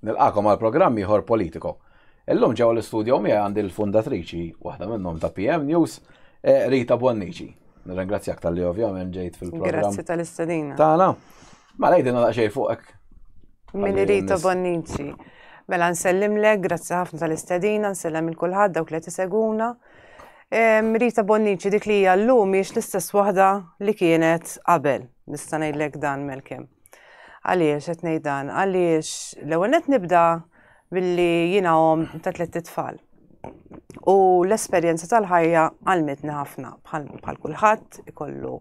Nilqakom għal programm ieħor Politico. Illum ġew l-istudio miegħi għandi l-fundatriċi, waħda minnhom ta' PM News, Rita Bonnici. Nirringrazzjak tal-li ovvjament ġejt fil-programm. Grazzi tal-istadina. Tagħna. Ma lejdina daqsxejn fuqek. Min Rita Bonnici. Mela nsellimlek, grazzi ħafna tal-istadina, nsellem il-kulħadd dawk li tiseguna. Rita Bonnici dik li hija llum mhix l-istess waħda li kienet qabel. Nista' ngħidlek dan Melkem. Għaliex qed ngħid dan? Għaliex l-ewwel qed nibda billi jiena ta' 3 tfal. U l-esperjenza tal-ħajja għalmetni ħafna bħal kulħadd ikollu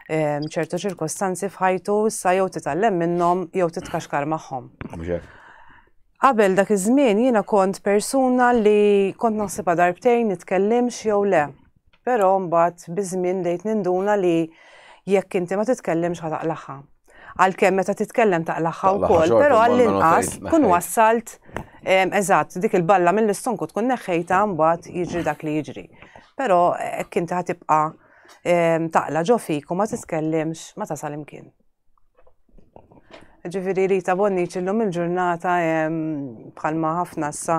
ċertu ċirkostanzi f'ħajtu issa jew titgħallem minnhom jew titkaxkar magħhom. Qabel dak iż-żmien jiena kont persuna li kont naħsibha darbtejn nitkellimx jew le. Però mbagħad biż-żmien bdejt ninduna li jekk inti ma titkellimx ħataqlaħħa. Għalkemm meta titkellem taqlaħħa wkoll, però għall-inqas tkun wassalt eżatt dik il-balla mill-istonku tkun neħħejta mbagħad jiġri dak li jiġri. Però hekk inti ħatibqa' taqla ġo fik u ma titkellimx ma tasal imkien. Ġifieri Rita Bonnici llum il-ġurnata bħalma ħafna issa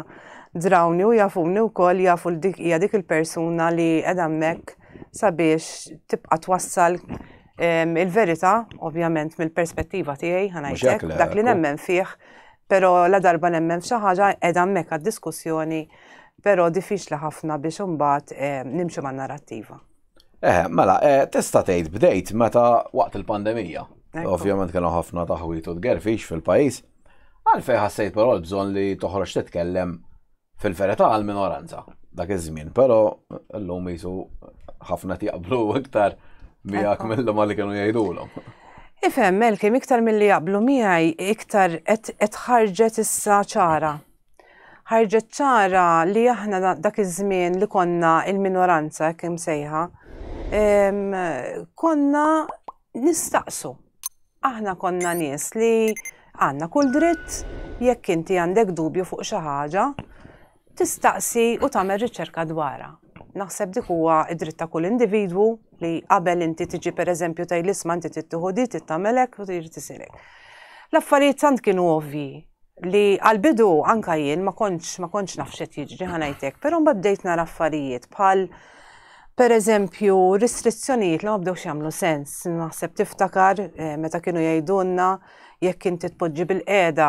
drawni u jafuni wkoll jafu hija dik il-persuna li qiegħda hemmhekk sabiex tibqa' twassal il-verità, ovvjament mill-perspettiva tiegħi ħanajtek, dak li nemmen fih, però la darba nemmen f'xi ħaġa qiegħda hemmhekk għad-diskussjoni, però diffiċli ħafna biex imbagħad nimxu man-narrattiva. Mela, tista' tgħid bdejt meta waqt il-pandemija. Ovvjament kienu ħafna taħwit u tgerfix fil-pajjiż. Għalfejn ħassejt però l-bżonn li toħroġ titkellem fil-verità għall-minoranza dak iż-żmien, però llum qisu ħafna jaqblu iktar miegħek mill-hom li kienu jgħidulhom. Ifhem Melkem iktar milli jaqblu miegħi iktar qed ħarġet issa ċara. Ħarġet ċara li aħna dak iż-żmien li konna il-minoranza kemm sejħa, konna nistaqsu. Aħna konna nies li għandna kull dritt jekk inti għandek dubju fuq xi ħaġa, tistaqsi u tagħmel riċerka dwarha. Naħseb dik huwa id-dritt ta' kull individwu li qabel inti tiġi pereżempju tgħid l-isma' inti tittieħu di tagħmelek u tiġi tisilek. L-affarijiet tant kienu ovvji li għall-bidu anke jien ma kontx naf x'qed jiġri ħanajtek, però mbagħad bdejt nara affarijiet bħal pereżempju restrizzjonijiet li ma bdewx jagħmlu sens. Naħseb tiftakar meta kienu jgħidulna jekk inti tpoġġi bil-qiegħda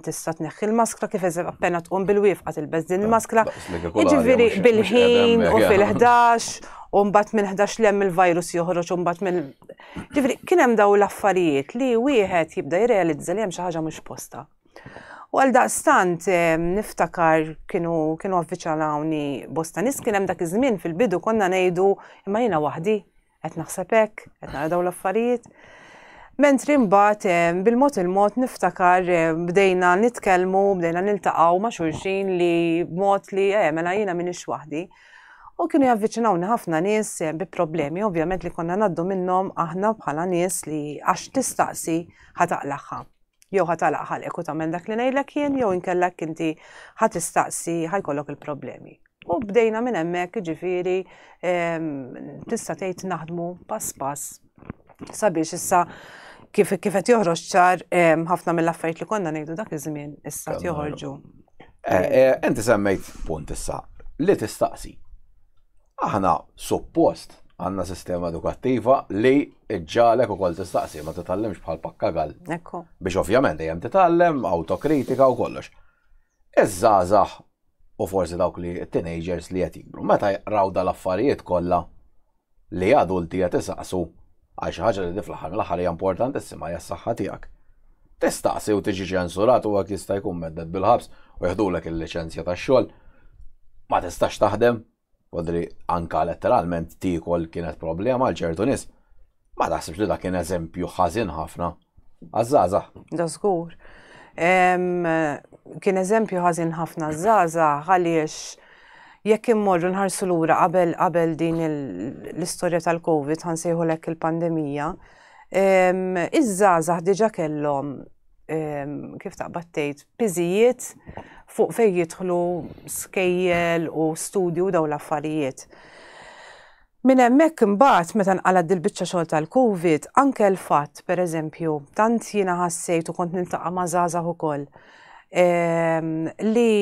tista' tneħħi l-maskra kif appena tqum bil-wifqa tilbes din il-maskra. Jiġifieri bil-ħin u fil-11 u mbagħad minn 11 lemm il-virus joħroġ u mbagħad minn. Ġifieri kien hemm dawn l-affarijiet li wieħed jibda jirrealizza li hemm xi ħaġa mhux posta. U għaldaqstant niftakar kienu avviċinawni bosta nies kien hemm dak iż-żmien fil-bidu konna ngħidu imma jiena waħdi qed naħseb hekk, qed nara dawn l-affarijiet. Mentri mbagħad bil-mod il-mod niftakar bdejna nitkellmu, bdejna niltaqgħu ma' xulxin li b'mod li mela jiena m'iniex waħdi. U kienu javviċinawni ħafna nies bi problemi, ovvjament li konna ngħaddu minnhom aħna bħala nies li għax tistaqsi ħataqlaħħa. Jew ħataqlaqħalek u tagħmel dak li ngħidlek jien jew inkellek inti ħatistaqsi ħajkollok il-problemi. U bdejna minn hemmhekk jiġifieri tista' tgħid naħdmu pass pass sabiex issa kif qed joħroġ ċar ħafna mill-affarijiet li konna ngħidu dak iż-żmien issa joħorġu. Inti semmejt punt issa li tistaqsi. Aħna suppost għandna sistema edukattiva li ġġalek ukoll tistaqsi ma titgħallimx bħal pakkagall. Ekku. Biex ovvjament dejjem titgħallem, autokritika u kollox. Iż-żgħażagħ u forsi dawk li teenagers li qed jikbru meta jaqraw dal-affarijiet kollha li adulti qed isaqsu għal xi ħaġa li fl-aħħar mill-aħħar hija importantissima hija s-saħħa tiegħek. Tistaqsi u tiġi ċensurat u hekk jista' jkun medded bil-ħabs u jieħdulek il-liċenzja tax-xogħol. Ma tistax taħdem, wadri anke letteralment tiekol kienet problema għal ċertu nies. Ma taħsibx li dak kien eżempju ħażin ħafna għaż-żgħażagħ. Da żgur. Kien eżempju ħażin ħafna żgħażagħ għaliex jekk immorru nħarsu lura qabel din l-istorja tal-Covid ħansejħulek il-pandemija, iż-żgħażagħ diġà kellhom kif taqbad tgħid piżijiet fuq fejn jidħlu skejjel u studju dawn l-affarijiet. Min hemmhekk imbagħad meta nqalad il-biċċa xogħol tal-Covid, anke l-fatt pereżempju, tant jiena ħassejt u kont niltaqa' ma' żgħażagħ ukoll li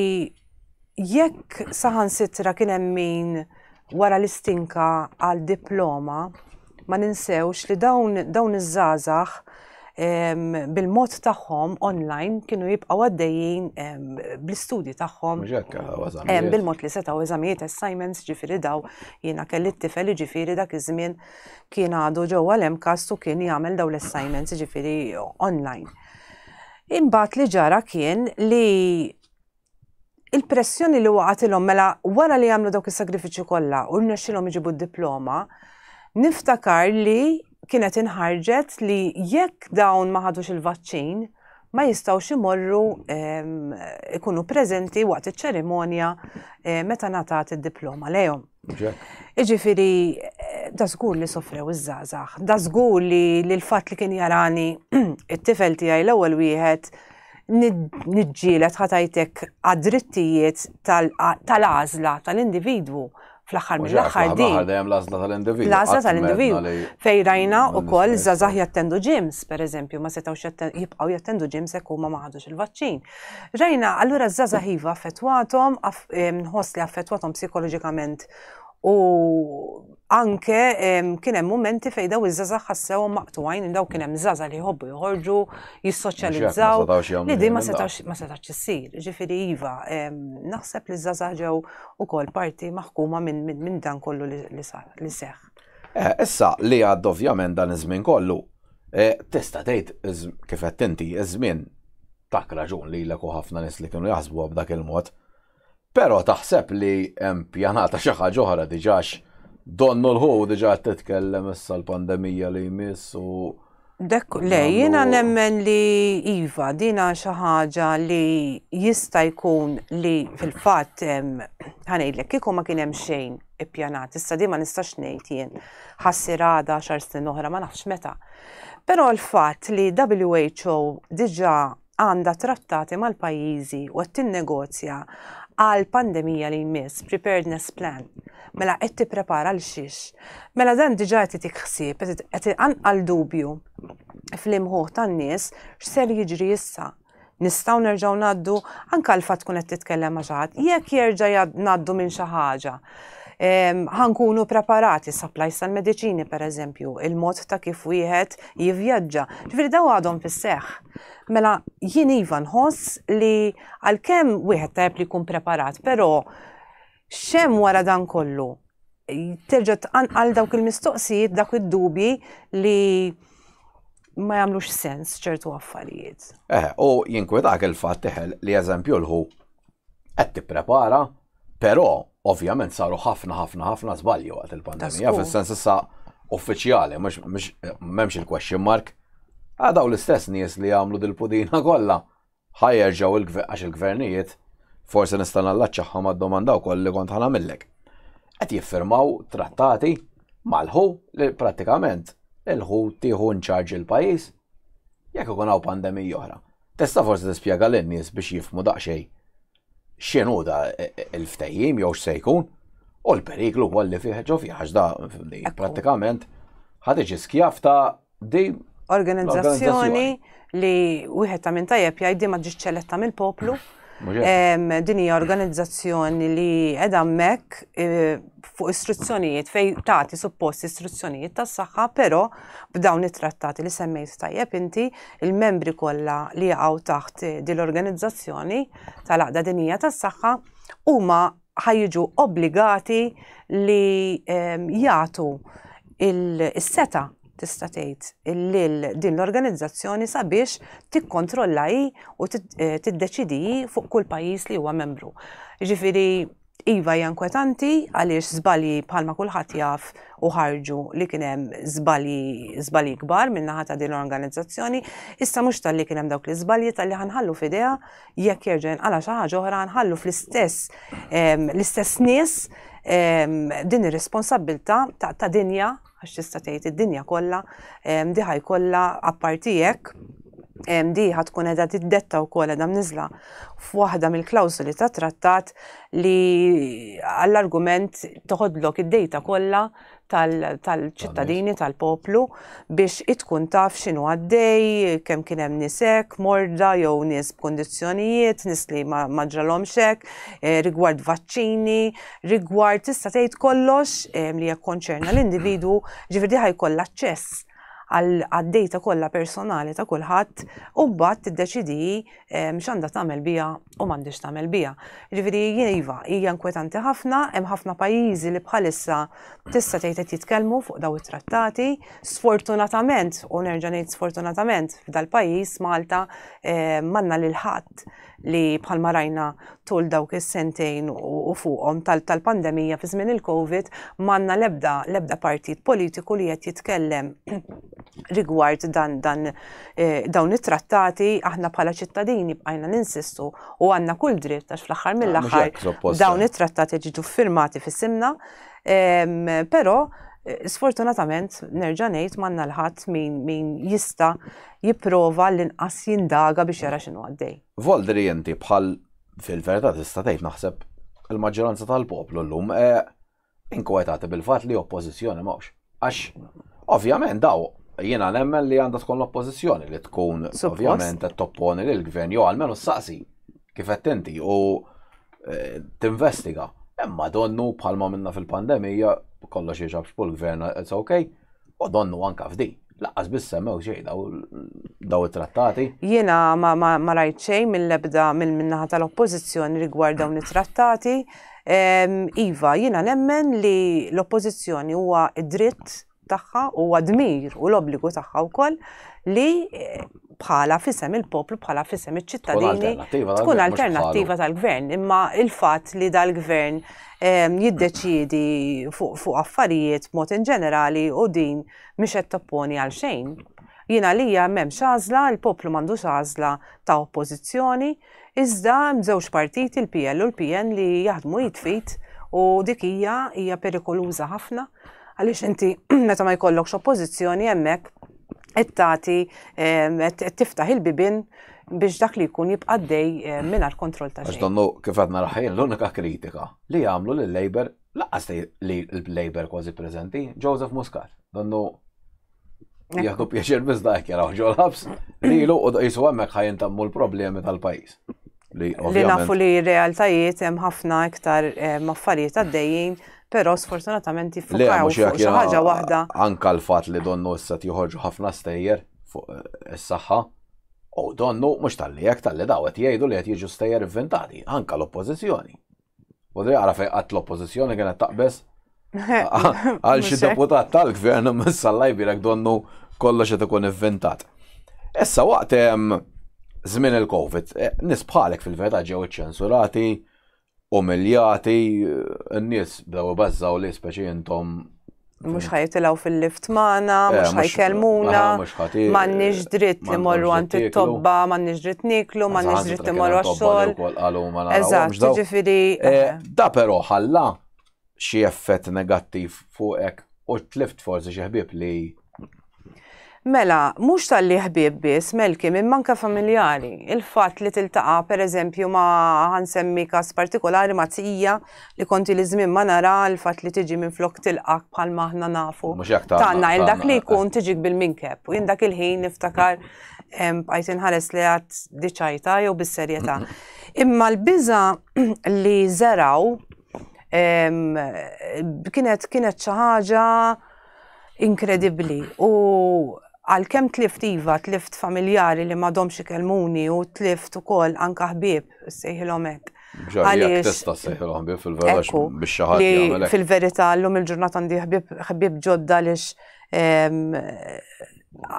jekk saħansitra kien hemm min wara l-istinka għal diploma ma ninsewx li dawn iż-żgħażagħ bil-mod tagħhom online kienu jibqgħu għaddejjin bl-istudji tagħhom. Bil-mod li setgħu eżamijiet assignments ġifieri daw jiena kelli t-tifel ġifieri dak iż-żmien kien għadu ġewwa l-MCAS u kien jagħmel dawn l-assignments ġifieri online. Imbagħad li ġara kien li il-pressjoni li waqgħetilhom mela wara li jagħmlu dawk is-sagrifiċċji kollha u rnexxilhom iġibu d-diploma, niftakar li kienet inħarġet li jekk dawn ma ħadux il-vaċċin ma jistgħux imorru ikunu preżenti waqt iċ-ċerimonja meta ngħatat id-diploma lejhom. Jiġifieri da żgur li sofrew iż-żgħażagħ, da żgur li l-fatt li kien jarani it-tifel tiegħi l-ewwel wieħed niġġieled ħatajtek għad-drittijiet tal-għażla tal-individwu. Fl-aħħar mill-aħħar din. L-għażla tal-individwu. L-għażla tal-individwu. Fejn rajna wkoll żgħażagħ jattendu gyms, pereżempju, ma setgħux jibqgħu jattendu gyms hekk huma ma ħadux il-vaċċin. Rajna allura żgħażagħ iva affettwathom, nħoss li affettwathom psikoloġikament u anke kien hemm mumenti fejn daw iż-żgħażagħ ħassewhom maqtugħin daw kien hemm żgħażagħ li jħobbu joħorġu, jissoċjalizzaw, li din ma setax issir. Ġifieri iva, naħseb li żgħażagħ ġew ukoll parti maħkuma minn dan kollu li seħħ. Issa li għadda ovvjament dan iż-żmien kollu, tista' tgħid kif qed inti iż-żmien tak raġun lilek u ħafna nies li kienu jaħsbuha b'dak il-mod, però taħseb li hemm pjanata xi ħaġa oħra diġà donnu l-ħu diġà titkellem issa l-pandemija li jmiss u. Le, jiena nemmen li iva, dina xi ħaġa li jista' jkun li fil-fatt ħanejdlek kieku ma kien hemm xejn ippjanat, issa di ma nistax ngħid jien ħassir għada 10 snin oħra ma nafx meta. Però l-fatt li WHO diġà għandha trattati mal-pajjiżi u qed tinnegozja għal pandemija li jmiss, preparedness plan, mela qed tipprepara l xiex. Mela dan diġà qed itik ħsieb, qed inqal dubju fl-imħuħ tan-nies x'ser jiġri issa. Nistgħu nerġgħu ngħaddu anke l-fatt tkun qed titkellem ma' xi ħadd, jekk jerġa' ngħaddu minn xi ħaġa. Ħankunu preparati supplies tal-mediċini pereżempju, il-mod ta' kif wieħed jivvjaġġa. Ġifieri daw għadhom fis-seħħ. Mela jien iva nħoss li għalkemm wieħed tajjeb li jkun preparat, però x'hemm wara dan kollu? Terġa' tqanqal dawk il-mistoqsijiet, dawk id-dubji li ma jagħmlux sens ċertu affarijiet. U jinkwetak il-fatt li eżempju l-ħu qed tipprepara, però ovvjament saru ħafna żbalji waqt il-pandemija, fis-sens issa uffiċjali, m'hemmx il-question mark. Daw l-istess nies li jagħmlu dil-pudina kollha ħajjerġgħu għax il-gvernijiet forsi nista' nallaċċaħħom għad-domanda wkoll li kont ħanamillek. Qed jiffirmaw trattati mal-ħu li prattikament il-ħu tieħu nċarġ il-pajjiż jekk ikun hawn pandemija oħra. Tista' forsi tispjega lin-nies biex jifhmu daqsxejn x'inhu da l-ftehim jew x'se jkun u l-periklu wkoll li fih ġo fih għax da prattikament ħad iġi skjaf ta' di organizzazzjoni li wieħed ta' minn tajjeb jgħid ma ġietx ċeletta mill-poplu. Din hija organizzazzjoni li qiegħda hemmhekk fuq istruzzjonijiet fejn tagħti suppost istruzzjonijiet tas-saħħa, però b'dawn it-trattati li semmejt tajjeb inti, il-membri kollha li jaqgħu taħt din l-organizzazzjoni tal-Għaqda Dinjija tas-Saħħa huma ħajjiġu obbligati li jagħtu is-seta' tista' tgħid lil din l-organizzazzjoni sabiex tikkontrolla u tiddeċidi fuq kull pajjiż li huwa membru. Jiġifieri iva hija inkwetanti għaliex żbalji bħalma kulħadd jaf u ħarġu li kien hemm żbalji kbar min-naħa ta' din l-organizzazzjoni, issa mhux tal-li kien hemm dawk l-iżbalji tal-li ħanħallu f'idea jekk jerġa' jinqala xi ħaġa oħra nħallu fl-istess nies din ir-responsabbiltà ta' dinja għax tista' tgħid id-dinja kollha di ħajkollha apparti hekk di tkun qiegħda tiddetta wkoll qiegħda mniżla f'waħda mill-klawsoli ta' trattat li għall-argument toħodlok id-dejta kollha tal-ċittadini, tal-poplu biex tkun taf x'inhu għaddej, kemm kien hemm nisek, morda jew nies b'kundizzjonijiet, nies li ma ġralhomx hekk, rigward vaċċini, rigward tista' tgħid kollox li jekk konċerna l-individwu, ġifieri ħajkollha aċċess għad-data kollha personali ta' kulħadd u mbagħad tiddeċidi x'għandha tagħmel biha u m'għandix tagħmel biha. Ġifieri iva, hija inkwetanti ħafna, hemm ħafna pajjiżi li bħalissa tista' tgħid qed jitkellmu fuq daw it-trattati. Sfortunatament, u nerġa' ngħid sfortunatament f'dal-pajjiż Malta m'għandna lil ħadd li bħalma rajna tul dawk is-sentejn u fuqhom tal-pandemija fi żmien il-COVID m'għandna l-ebda partit politiku li qed jitkellem rigward dawn it-trattati. Aħna bħala ċittadini bqajna ninsistu u għandna kull dritt għax fl-aħħar mill-aħħar dawn it-trattati ġiġu firmati fis-simna, però sfortunatament nerġa' ngħid m'għandna l-ħadd min jista' jipprova l-inqas jindaga biex jara x'inhu għaddej. Voldri inti bħal fil-verità tista' tgħid naħseb il-maġġoranza tal-poplu llum inkwetati bil-fatt li oppożizzjoni m'hawnx. Għax ovvjament daw jiena nemmen li għandha tkun l-oppożizzjoni li tkun ovvjament qed topponi lill-gvern jew almenu saqsi kif qed inti u tinvestiga. Imma donnu bħalma minna fil-pandemija kollox jiġab xpull gvern it's okay, u donnu anka f'di. Laqqas biss semmew xejn daw it-trattati. Jiena ma rajt xejn mill-ebda min-naħa tal-oppożizzjoni rigward dawn it-trattati. Iva, jiena nemmen li l-oppożizzjoni huwa id-dritt tagħha huwa dmir u l-obbligu tagħha wkoll li bħala fisem il-poplu, bħala fisem iċ-ċittadini tkun alternattiva tal-gvern. Imma il-fatt li dal-gvern jiddeċiedi fuq affarijiet b'mod ġenerali u din mhix qed topponi għal xejn. Jiena lija m'hemmx għażla, il-poplu m'għandux għażla ta' oppożizzjoni, iżda hemm żewġ partiti il-PL u l-PN li jaħdmu jitfit u dik hija perikoluża ħafna għaliex inti meta ma jkollokx oppożizzjoni hemmhekk qed tagħti qed tiftaħ il-bibien biex dak li jkun jibqa' għaddej mingħajr kontroll ta' xejn. Għax donnu kif qed naraħħin l-unika kritika li jagħmlu lil-Labor laqqas li l-Labor kważi preżenti, Joseph Muscat. Donnu jaħdu pjaċir biss dak jaraw ġol ħabs lilu u jisu hemmhekk ħajintammu l-problemi tal-pajjiż. Li nafu li r-realtajiet hemm ħafna iktar affarijiet għaddejjin, però sfortunatament jiffukaw fuq xi ħaġa waħda. Anka l-fatt li donnu issa joħorġu ħafna stejjer fuq is-saħħa u donnu mhux tal-li jekk tal-li daw qed jgħidu li qed jiġu stejjer inventati, anka l-oppożizzjoni. Podri għara fejn qatt l-oppożizzjoni kienet taqbes għal xi deputat tal-gvern missa l-lajbirek donnu kollox qed ikun inventat. Issa waqt żmien il-COVID, nies bħalek fil-verità ġew iċċensurati, umiljati, n-nies bdew ibażżaw li speċi intom mhux ħajtilgħu fil-lift magħna, mhux ħajkellmuna, m'għandniex dritt li morru għand it-tobba, m'għandniex dritt niklu, m'għandniex dritt imorru għax-xogħol. Eżatt, jiġifieri. Da però ħalla xi effett negattiv fuqek u tlift forsi xi ħbieb li Mela, mhux tal-li ħbieb biss, Melki, minn manka familjari. Il-fatt li tiltaqa' pereżempju ma' ħansemmi każ partikolari ma' tija li konti li żmien ma nara, il-fatt li tiġi minn flok tilqak bħalma aħna nafu. Tanna il-dak li jkun tiġik bil-minkeb. U jien dak il-ħin niftakar bqajt inħares li għad diċajta jew bis-serjetà. Imma l-biża li żeraw kienet xi ħaġa inkredibbli u għal-kem tlift iva, tlift familjari li m'għadhomx ikellmuni u tlift ukoll anke ħbieb sejħilhom hekk. Għaliex tista' sejħilhom ħbieb fil-verità biex xi ħadd jagħmel hekk. Fil-verità llum il-ġurnata għandi ħbieb ġodda għaliex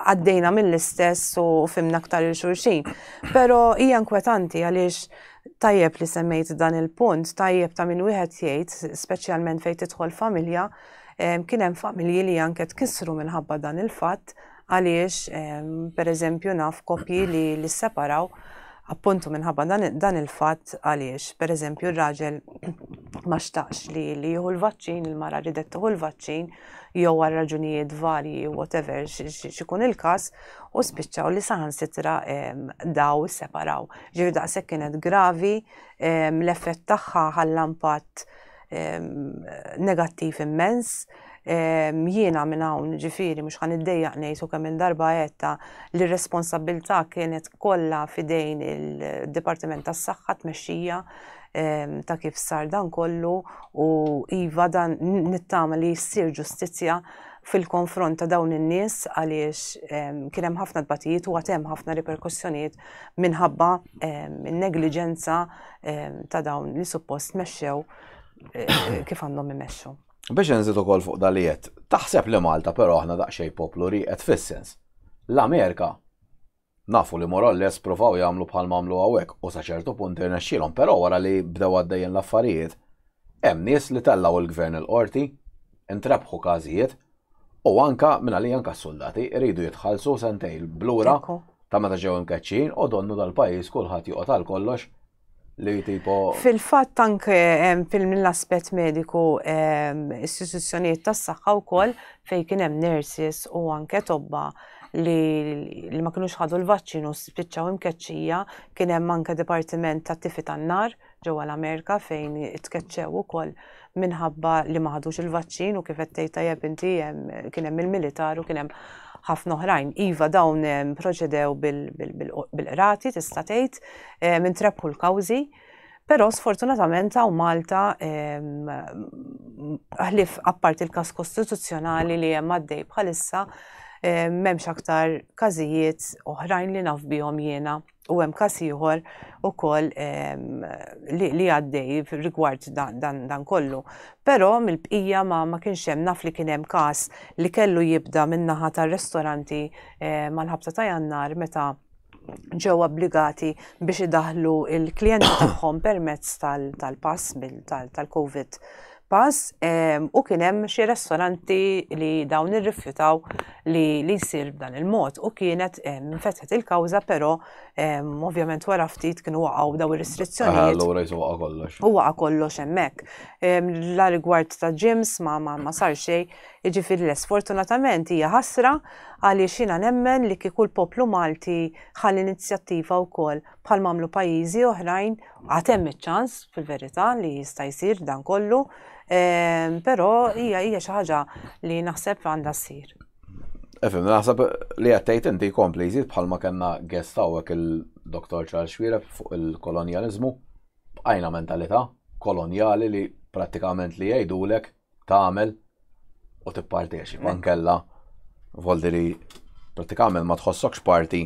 għaddejna mill-istess u fimna aktar il-xulxin. Però hija inkwetanti għaliex tajjeb li semmejt dan il-punt, tajjeb ta' min wieħed jgħid, speċjalment fejn tidħol familja, kien hemm familji li anke tkissru minħabba dan il-fatt għaliex pereżempju naf koppji li sseparaw appuntu minħabba dan il-fatt għaliex pereżempju r-raġel ma xtaqx li jieħu l-vaċċin, il-mara ridet tieħu l-vaċċin jew għal raġunijiet varji whatever x'ikun il-każ u spiċċaw li saħansitra daw isseparaw. Ġifieri daqshekk kienet gravi, l-effett tagħha ħalla impatt negattiv immens. Jiena minn hawn ġifieri mhux ħan iddejjaq ngħid u kemm il-darba għedta li r-responsabilità kienet kollha f'idejn il-Dipartiment tas-Saħħa tmexxija ta' kif sar dan kollu u iva dan nittama li jsir ġustizzja fil-konfront ta' dawn in-nies għaliex kien hemm ħafna tbatijiet u hemm ħafna riperkussjonijiet minħabba in-negliġenza ta' dawn li suppost mexxew kif għandhom imexxu. Biex nżid ukoll fuq dalijiet, taħseb li Malta però aħna daqsxejn poplu riqed fis-sens. L-Amerika nafu li moralles provaw jagħmlu bħal mamlu hawnhekk u sa ċertu punt irnexxielhom, però wara li bdew għaddejjin l-affarijiet, hemm nies li tellaw il-gvern il-qorti, intrebħu każijiet, u anka minn għalija anka s-soldati iridu jitħallsu sentejn blura ta' meta ġew imkeċċin u donnu dal-pajjiż kulħadd joqgħod għal kollox li tipo. Fil-fatt anke mill-aspett mediku istituzzjonijiet tas-saħħa wkoll fejn kien hemm nurses u anke tobba li ma kinux ħadu l-vaċċin u spiċċaw imkeċċija, kien hemm anke dipartiment ta' tifi tan-nar ġewwa l-Amerika fejn itkeċċew ukoll minħabba li ma ħadux il-vaċċin u kif qed tgħid tajjeb inti kien hemm il-militar u kien hemm ħafna oħrajn. Iva dawn proċedew bil-qrati tista' tgħid intrebħu l-kawżi, però sfortunatament hawn Malta ħlief apparti il-każ kostituzzjonali li hemm għaddej bħalissa m'hemmx aktar każijiet oħrajn li naf bihom jiena u hemm każ ieħor ukoll li għaddej rigward dan kollu. Però mill-bqija ma kienx hemm naf li kien hemm każ li kellu jibda min-naħa tar-ristoranti mal-ħabta ta' Jannar meta ġew obbligati biex idaħħlu l-klijenti tagħhom permezz tal-pass tal-COVID pass u kien hemm xi ristoranti li dawn irrifjutaw li jsir b'dan il-mod u kienet infetħet il-kawża però ovvjament wara ftit kienu waqgħu daw ir-restrizzjonijiet. Allura jsuwaqa kollox. U waqa' kollox hemmhekk. La rigward ta' gyms ma sar xejn, jiġifieri sfortunatament hija ħasra għaliex jiena nemmen li kieku l-poplu Malti ħall inizjattiva wkoll bħal mamlu pajjiżi oħrajn għad hemm iċ-ċans fil-verità li jista' jsir dan kollu, però hija xi ħaġa li naħseb għandha ssir. Efem, naħseb li għattejt inti kompli jżid bħalma kellna guest hawnhekk il-Dr. Charles Xwiereb fuq il-kolonjaliżmu b'għajna mentalità kolonjali li prattikament li jgħidulek tagħmel u tipparteċipa nkella voldi li prattikament ma tħossokx parti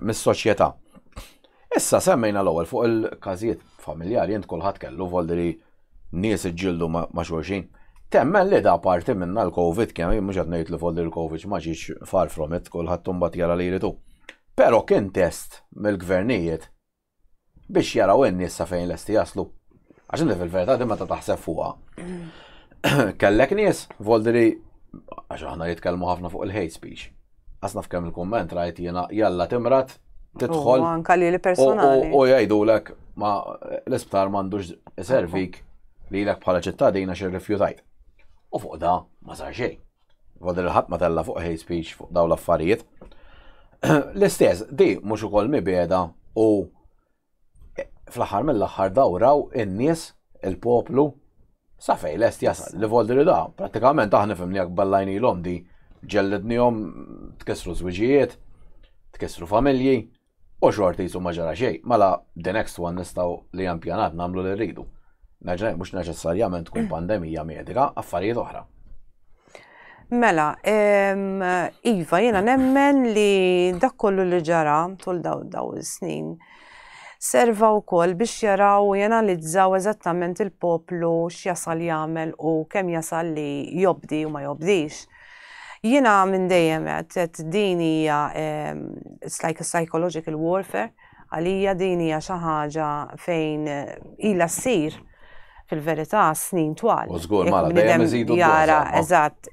mis-soċjetà. Issa semmejna l-ewwel fuq il-każijiet familjari int kulħadd kellu voldi li nies iġġieldu ma' xulxin. Temmen li da parti minna l-Covid kemm mhux qed ngħid li voldi l-Covid ma ġiex far from it, kulħadd imbagħad jara li jridu. Però kien test mill-gvernijiet biex jaraw in-nies sa fejn lesti jaslu. Għax inti fil-verità dimma ta' taħseb fuqha. Kellek nies voldi li għax aħna jitkellmu ħafna fuq il-hate speech. Għasna f'kemm il-kumment rajt jiena jalla timrat tidħol anke li personali. U jgħidulek ma l-isptar m'għandux iservik lilek bħala ċittadina xi rrifjutajt. U fuq da ma sar xejn. Voldi li ħadd ma tella fuq hate speech fuq dawn l-affarijiet. L-istess, di mhux ukoll mibeda u fl-aħħar mill-aħħar dawraw in-nies il-poplu sa fejn lest jasal. Li voldi li da, prattikament aħna fimni jekk ballajnilhom di ġellednihom tkissru żwiġijiet, tkissru familji u xorti jisu ma ġara xejn. Mela the next one nistgħu li hemm pjanat nagħmlu li rridu. Mhux neċessarjament tkun pandemija medika, affarijiet oħra. Mela, iva jiena nemmen li dak kollu li ġara tul daw is-snin serva wkoll biex jaraw u jenalizzaw eżattament il-poplu x'jasal jagħmel u kemm jasal li jobdi u ma jobdix. Jiena minn dejjem qed din hija it's like a psychological warfare, għalija din hija xi ħaġa fejn ilha ssir fil-verità snin twal. U żgur mala dejjem iżidu jara eżatt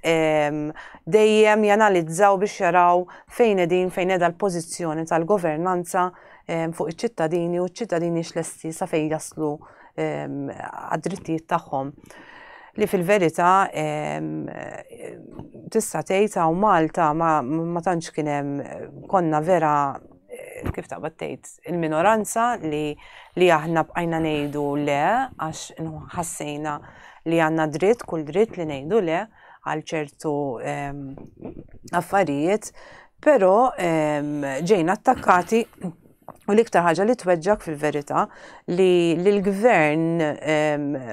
dejjem janalizzaw biex jaraw fejn qiegħda l-pożizzjoni tal-governanza fuq iċ-ċittadini u ċ-ċittadini x'lesti sa fejn jaslu għad-drittijiet tagħhom. Li fil-verità tista' tgħid hawn Malta ma tantx kien hemm konna vera kif taqbad tgħid il-minoranza li aħna bqajna ngħidu le għax ħassejna li għandna dritt, kull dritt li ngħidu le għal ċertu affarijiet, però ġejna attakkati. U l-iktar ħaġa li tweġġak fil-verità li l-gvern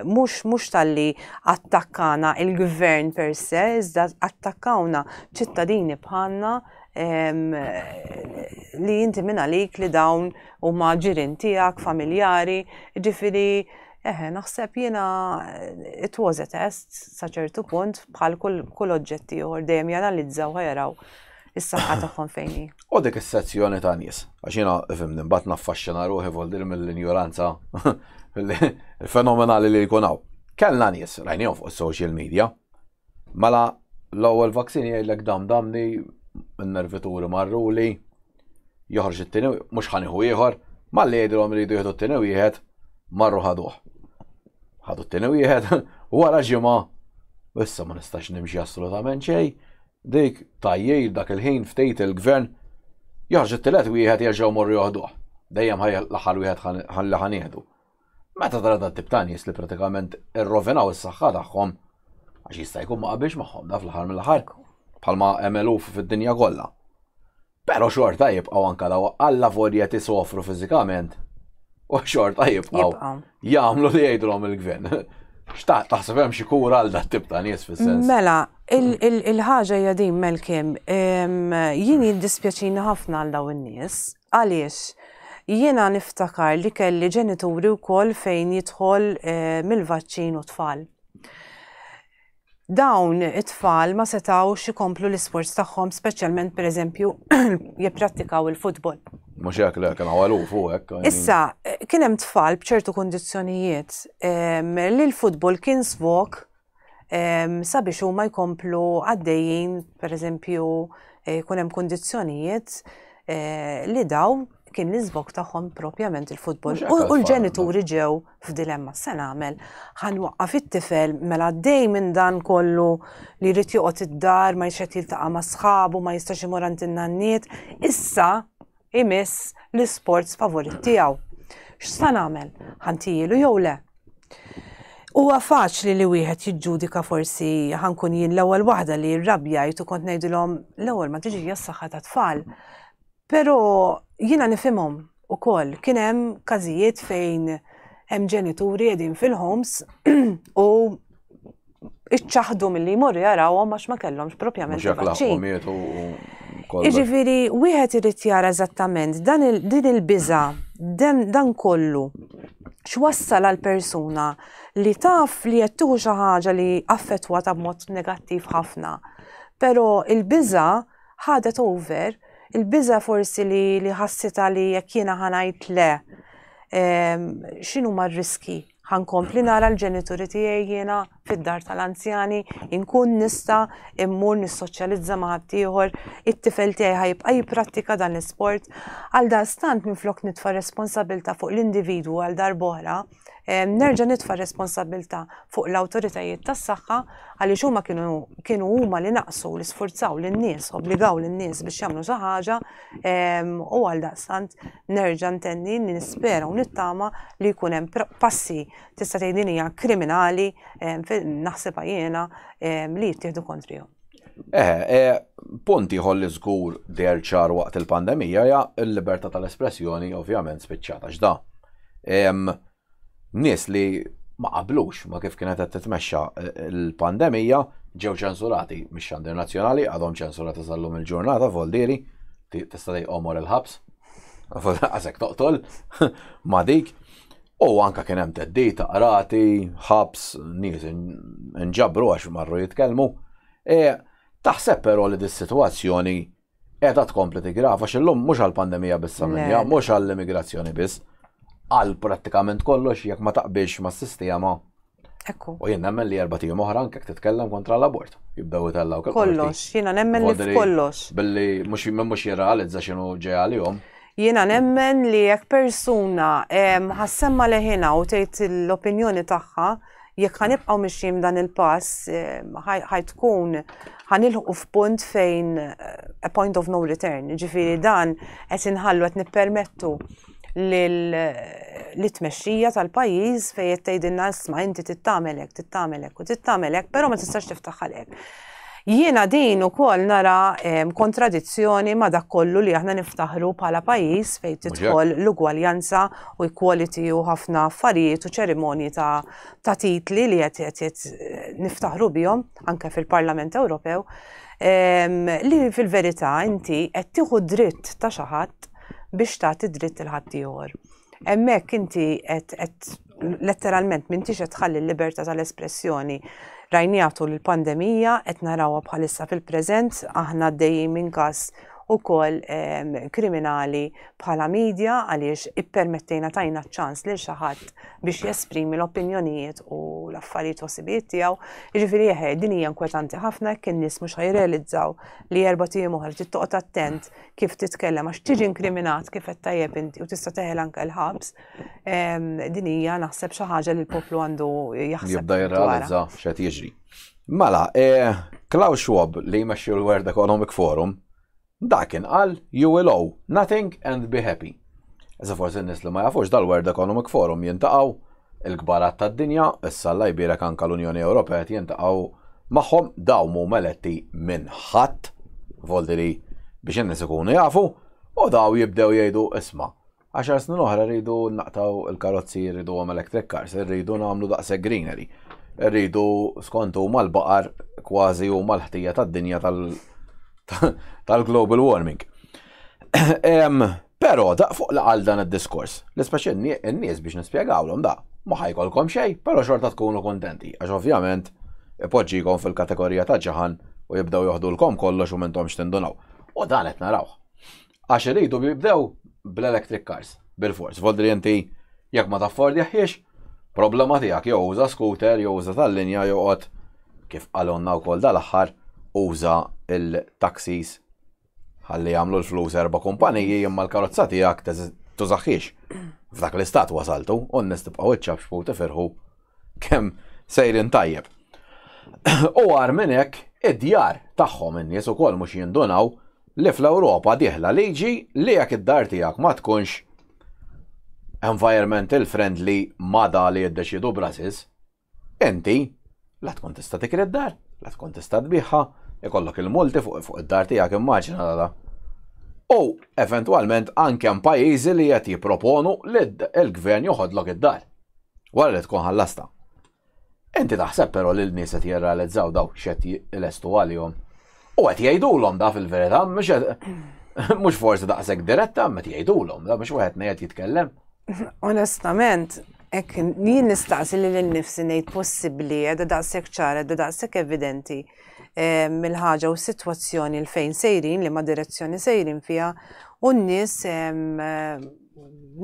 mhux tal-li attakkana il-gvern per se, iżda attakkawna ċittadini bħalna li inti minn għalik li dawn huma ġirien tiegħek, familjari, ġifieri naħseb jiena it was a test sa ċertu punt bħal kull oġġetti ieħor dejjem janalizzaw ħajaraw is-saħħa tagħhom fejn hi. U dik is-sezzjoni ta' nies, għax jiena fimni mbagħad naffaxxina ruħi voldir mill-injoranza fenomenali li jkun hawn. Kellna nies rajnihom fuq is-social media, mela l-ewwel vaccini jgħidlek damni n-nervituri marruli, joħroġ it-tieni mhux ħanieħu ieħor, malli jgħidilhom iridu jieħdu t-tieni wieħed marru ħaduh. Ħadu t-tieni wieħed u wara ġimgħa issa ma nistax nimxi assolutament xejn. Dik tajjej dak il-ħin ftejt il-gvern joħroġ it-tielet wieħed jerġgħu morru joħduh. Dejjem l-aħħar wieħed ħalli ħanieħdu. Meta tara dat tip ta' nies li pratikament irrovinaw is-saħħa tagħhom għax jista' jkun ma qabilx magħhom da fl-aħħar mill-aħħar bħalma hemm eluf fid-dinja kollha. Però xorta jibqgħu anke daw alla volja tisofru fiżikament u xorta jibqgħu jagħmlu li jgħidulhom il-gvern. Xtaqt taħseb hemm xi kura għal dat tip ta' nies fis-sens. Mela, il-ħaġa hija din Melkim, jien jiddispjaċini ħafna għal dawn in-nies, għaliex jiena niftakar li kelli ġenituri wkoll fejn jidħol mill-vaċċin u tfal. Dawn it-tfal ma setgħux ikomplu l-isports tagħhom, speċjalment pereżempju jipprattikaw il-futbol. Mhux hekk le kien għalu fuq hekk. Issa, kien hemm tfal b'ċertu kundizzjonijiet li l-futbol kien sfok sabiex huma jkomplu għaddejjin, pereżempju, jkun hemm kundizzjonijiet li daw kien l-iżvok tagħhom propjament il-futbol. U l-ġenituri ġew f'dilemma se nagħmel ħanwaqqaf it-tifel mela għaddej minn dan kollu li jrid joqgħod id-dar, ma jixtieq jiltaqa' ma' sħabu, ma jistax imur għand in-nanniet, issa imiss l-isports favorit tiegħu. X'sa nagħmel? Ħantijielu jew le? Huwa faċli li wieħed jiġġudika forsi ħankun jien l-ewwel waħda li rrabjajt u kont ngħidilhom l-ewwel ma tiġi s-saħħa ta' tfal. Però jiena nifhimhom ukoll kien hemm każijiet fejn hemm ġenituri qegħdin fil-homes u iċċaħdu milli jmorru jarawhom għax ma kellhomx propjament il-vaċċin. Jiġifieri wieħed irid jara eżattament din il-biża' dan kollu x'wassal għal persuna li taf li qed tieħu xi ħaġa li affettwata b'mod negattiv ħafna. Però il-biża' ħadet over, il-biża' forsi li ħassita li jekk jiena ħanajt le x'inhuma r-riski? Ħankompli nara l-ġenituri tiegħi jiena fid-dar tal-anzjani, inkun nista' immur nissoċjalizza ma' ħadd ieħor, it-tifel tiegħi ħajibqa' jipprattika dan l-isport. Għal dastant minflok nitfa' responsabilità fuq l-individwu għal darb'oħra, nerġa' nitfa' responsabilità fuq l-awtoritajiet tas-saħħa għaliex huma kienu huma li naqsu li sforzaw lin-nies, obbligaw lin-nies biex jagħmlu xi ħaġa u għal daqstant nerġa' ntenni nispera u nittama li jkun hemm passi tista' tgħidin hija kriminali naħsebha jiena li jittieħdu kontrihom. Punti ħolli żgur der ċar waqt il-pandemija hija l-libertà tal-espressjoni ovvjament spiċċata x'da. Nies li ma qablux ma kif kienet qed titmexxa l-pandemija ġew ċensurati mix-xandir nazzjonali għadhom ċensurati sal-lum il-ġurnata voldieri tista' tgħidhom il-ħabs għasek toqtol ma dik u anke kien hemm teddita qrati ħabs nies inġabru għax marru jitkellmu. Taħseb però li dis-sitwazzjoni qiegħda tkompli tigrava x'illum mhux għall-pandemija biss mhux għall-immigrazzjoni biss. Għal prattikament kollox jekk ma taqbilx ma' s-sistema. Ekku. U jien nemmen li 4 tiem oħra anke titkellem kontra l-abort. Jibdew itellaw kollox, jiena nemmen li f'kollox. Billi mhux jirrealizza x'inhu ġej għalihom. Jiena nemmen li jekk persuna ħassemma leħina u tgħid l-opinjoni tagħha, jekk ħanibqgħu mixjin dan il-pass, ħajtkun ħanilħu f'punt fejn a point of no return. Ġifieri dan qed inħallu qed nippermettu li tmexxija tal-pajjiż fejn qed tgħidilna isma' inti titgħamelek u titgħamelek, però ma tistax tiftaħ għalhekk. Jiena din ukoll nara kontradizzjoni ma' dak kollu li aħna niftaħru bħala pajjiż fejn tidħol l-ugwaljanza u equality u ħafna affarijiet u ċerimonji ta' titli li qed niftaħru bihom anke fil-Parlament Ewropew li fil-verità inti qed tieħu dritt ta' xi ħadd biex tagħti dritt il ħadd ieħor. Hemmhekk inti qed letteralment m'intix qed tħalli l-libertà tal-espressjoni. Rajnija tul il-pandemija, qed narawha bħalissa fil-preżent, aħna għaddejjin minn każ ukoll kriminali bħala media għaliex ippermettejna tajna ċans lil xi ħadd biex jesprimi l-opinjonijiet u l-affarijiet u sibijiet tiegħu. Jiġifieri din hija inkwetanti ħafna jekk in-nies mhux ħajrealizzaw li erba' tiem oħra trid toqgħod attent kif titkellem għax tiġi inkriminat kif qed tajjeb inti u tista' teħel anke l-ħabs. Din hija naħseb xi ħaġa li l-poplu għandu jaħseb. Jibda jirrealizza x'qed jiġri. Mela, Klaus Schwab li jmexxi l-World Economic Forum dakin qal you will owe nothing and be happy. Issa forsi n-nies li ma jafux dal-World Economic Forum jintaqgħu il-kbarat tad-dinja, issa l-Ibirek anke l-Unjoni Ewropea jintaqgħu magħhom dawn huma eletti minn ħadd voldi li biex in-nies ikunu jafu u daw jibdew jgħidu isma' 10 snin oħra rridu naqtaw il-karozzi rriduhom electric cars, irridu nagħmlu daqshekk greenery, rridu skont huma l-baqar kważi huma l-ħtija tad-dinja tal-global warming. Pero da fuq laqal dan id-diskors, l-ispeċi n-nies biex nispjegawlhom da, ma ħajkolkom xejn, però xorta tkunu kontenti, għax ovvjament ipoġġikom fil-kategorija ta' ġaħan u jibdew joħdulkom kollox u m'intomx tindunaw. U dan qed narawh. Għax iridu jibdew bl-electric cars, bil-fors. Voldri inti jekk ma taffordjaħiex, problema tiegħek jew uża scooter, jew uża tal-linja joqgħod kif qalonna wkoll dal-aħħar uża il-taxis ħalli jagħmlu l-flus 4 kumpaniji imma l-karozza tiegħek tużaħħiex. F'dak l-istat wasaltu u n-nies tibqgħu iċċabxbu tifirħu kemm sejrin tajjeb. U għar minn hekk id-djar tagħhom in-nies ukoll mhux jindunaw li fl-Ewropa dieħla liġi li jekk id-dar tiegħek ma tkunx environmental friendly ma da li jiddeċidu brasis, inti la tkun tista' tikri d-dar, la tkun tista' tbieħħa, ikollok il-multi fuq id-dar tiegħek immaġina da. U eventwalment anke hemm pajjiżi li qed jipproponu li l-gvern joħodlok id-dar wara li tkun ħallasta. Inti taħseb però li l-nies qed jirrealizzaw daw x'qed ilestu għalihom. U qed jgħidulhom da fil-verità mhux forsi daqshekk diretta, ma jgħidulhom da mhux wieħed ngħid jitkellem. Onestament, hekk jien nistaqsi lil innifsi ngħid possibbli qiegħda daqshekk ċara, qiegħda daqshekk evidenti mill-ħaġa u s-sitwazzjoni l fejn sejrin li ma direzzjoni sejrin fiha u n-nies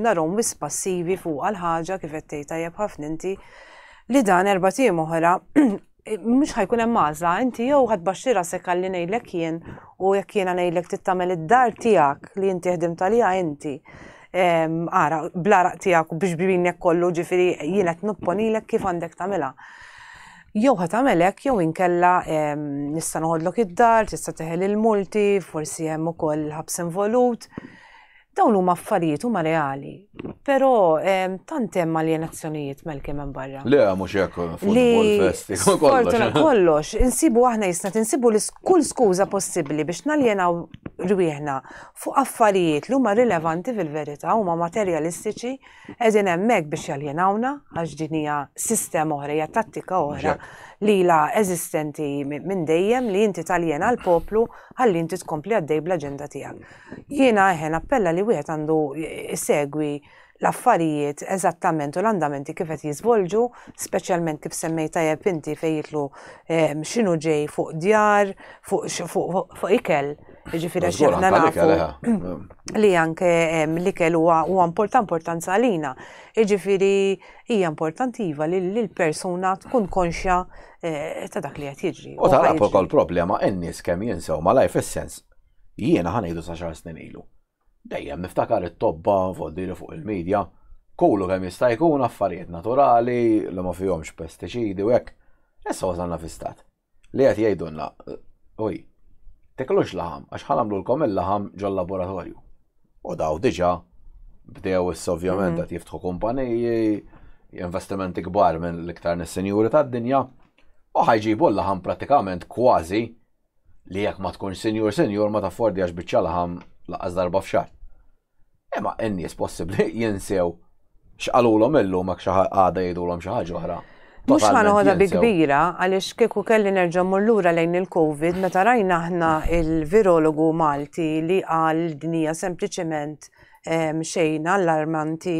narhom wis passivi fuq għal-ħaġa kif qed tgħid tajjeb ħafna inti li dan 4 tiem oħra mhux ħajkun hemm għażla, inti jew ħadbaxxi rasek għalli ngħidlek jien u jekk jiena ngħidlek tittamel id-dar tiegħek li inti ħdimt għaliha inti. Ara, bl-araq tiegħek u biex bibinek kollu ġifieri jien qed nopponilek kif għandek tagħmilha. Jew ħatamelek jew inkella nista' noħodlok id-dar, tista' teħel il-multi, forsi hemm ukoll ħabs involut. Dawn huma affarijiet huma reali, però tant hemm aljenazzjonijiet malkemm hemm barra. Le mhux hekk futbol festi kollox. Insibu aħna jisna tinsibu kull skuża possibbli biex naljenaw rwieħna fuq affarijiet li huma rilevanti fil-verità huma materjalistiċi qegħdin hemmhekk biex jaljenawna għax din hija sistema oħra, hija tattika oħra li la eżistenti minn dejjem li inti taljena l-poplu ħalli inti tkompli għaddej bl-aġenda tiegħek. Jiena appella li wieħed għandu segwi l-affarijiet eżattament u l-andamenti kif qed jiżvolġu, speċjalment kif semmejt tajjeb inti fejn jitlu x'inhu ġej fuq djar, fuq ikel. Jiġifieri x'aħna nafu li anke l-ikel huwa importanza għalina. Jiġifieri hija importantiva li l-persuna tkun konxja ta' dak li qed jiġri. U tara ukoll problema n-nies kemm jinsew ma life essence. Jiena ħanejdu sa xar snin ilu. Dejjem niftakar it-tobba voddiri fuq il-medja, kullu kemm jista' jkun affarijiet naturali li ma fihomx pestiċidi u hekk. Issa wasalna fi stat li qed jgħidulna, uj, tiklux laħam għax ħanamlulkom il-laħam ġol laboratorju. U daw diġà bdew issa ovvjament qed jiftħu kumpaniji, investimenti kbar minn l-iktar nis-senjuri tad-dinja u ħajġibu l-laħam pratikament kważi li jekk ma tkunx senjur ma taffordjax biċċa laħam laqqas darba f'xahar. Imma n-nies possibbli jinsew x'qalulhom illum hekk xi għada jgħidulhom xi ħaġa oħra. Mux ħanoħda bi kbira, għalix kieku kelli nerġa' mmur lura lejn il-Covid, meta rajna aħna il-virologu Malti li qal dinija sempliċement xejn allarmanti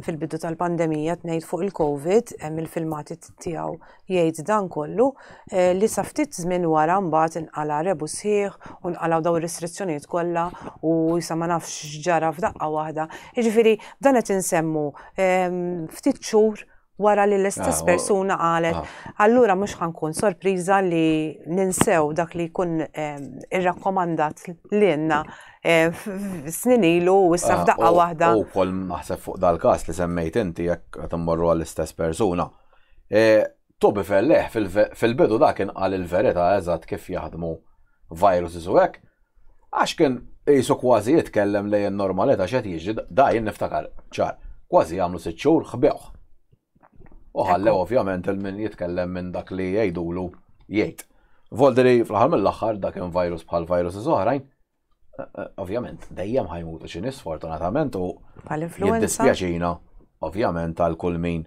fil-bidu tal-pandemija tnejn fuq il-Covid, il-filmati tiegħu jgħid dan kollu, li sa ftit żmien wara mbagħad inqala rebu sħiħ u nqalgħu daw ir-restrizzjonijiet kollha u issa ma nafx ġara f'daqqa waħda. Jiġifieri dan qed insemmu ftit xhur wara li l-istess persuna qalet, allura mhux ħankun sorpriża li ninsew dak li jkun irrakkomandat lilna snin ilu u issa f'daqqa waħda. U wkoll naħseb fuq dal-każ li semmejt inti jekk qed immorru għall-istess persuna. Tobi felleħ fil-bidu dak inqal il-verità eżatt kif jaħdmu viruses u hekk, għax kien qisu kważi jitkellem lejn normalità x'qed jiġri, da jien niftakar ċar, kważi jagħmlu 6 xhur ħbewh. U ħallew ovvjament il-min jitkellem minn dak li jgħidulu jgħid. Volderi fl-aħħar mill-aħħar dak kien virus bħal viruses oħrajn, ovvjament dejjem ħajmutu xi nies sfortunatament u jiddispjaċina ovvjament għal kull min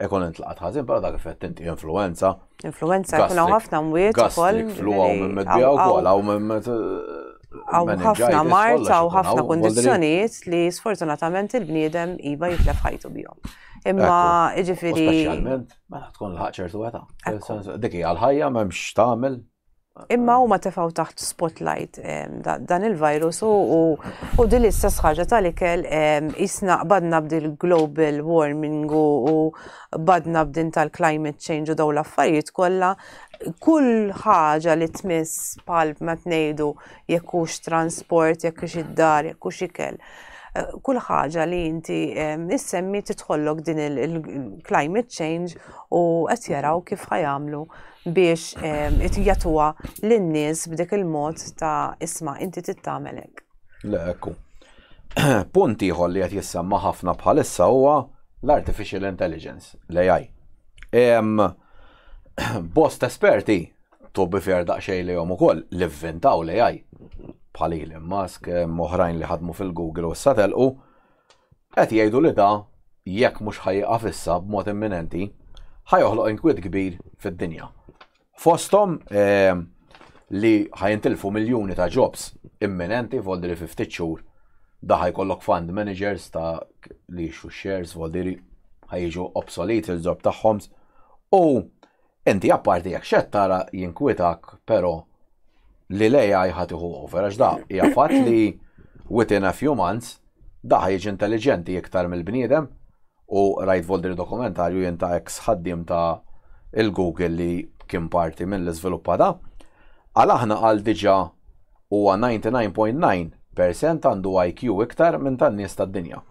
ikun intlaqat ħażin, però dak effett inti influenza. Influenza jkun hawn ħafna mwiet ukoll. Gastric flu hawn minn midbija wkoll hawn minn ħafna mart hawn ħafna kundizzjonijiet li sfortunatament il-bniedem iva jitlef ħajtu bihom. Imma ġifieri. Speċjalment meta tkun laħaq ċertu età. Dik hija l-ħajja m'hemmx tagħmel. Imma huma tefgħu taħt spotlight dan il-virus u din l-istess ħaġa tal-ikel isna qbadna bdil global warming u badna b'din tal-climate change u dawn l-affarijiet kollha. Kull ħaġa li tmiss bħal ma tnejdu jekk hux transport, jekk hux id-dar, jekk hux ikel. Kull ħaġa li inti issemmi tidħollok din il-climate change u qed jaraw kif ħajamlu biex jagħtuha lin-nies b'dik il-mod ta' isma' inti tittamel hekk. Le ekku. Punt ieħor li qed jissemma ħafna bħalissa huwa l-artificial intelligence, l-AI. Bost esperti tobbi fer daqsxejn li ukoll li vvintaw l-AI. Bħal Elon Musk, oħrajn li ħadmu fil-Google u s-satelqu, qed jgħidu li da jekk mhux ħajqaf issa b'mod imminenti, ħajoħloq inkwiet kbir fid-dinja. Fosthom li ħajintilfu miljuni ta' jobs imminenti voldiri 50 xhur. Da ħajkollok fund managers ta' li jixu shares voldiri ħajġu obsolete il-job tagħhom. U inti apparti jekk xed tara jinkwitak, però li l-AI ħatiħu over, għax da hija fatt li within a few months da ħajġi intelligenti iktar mill-bniedem u rajt voldiri dokumentarju jinta ex ħaddim ta' il-Google li kien parti mill-iżviluppa da. Għal aħna għal diġà huwa 99.9% għandu IQ iktar minn tan-nies tad-dinja.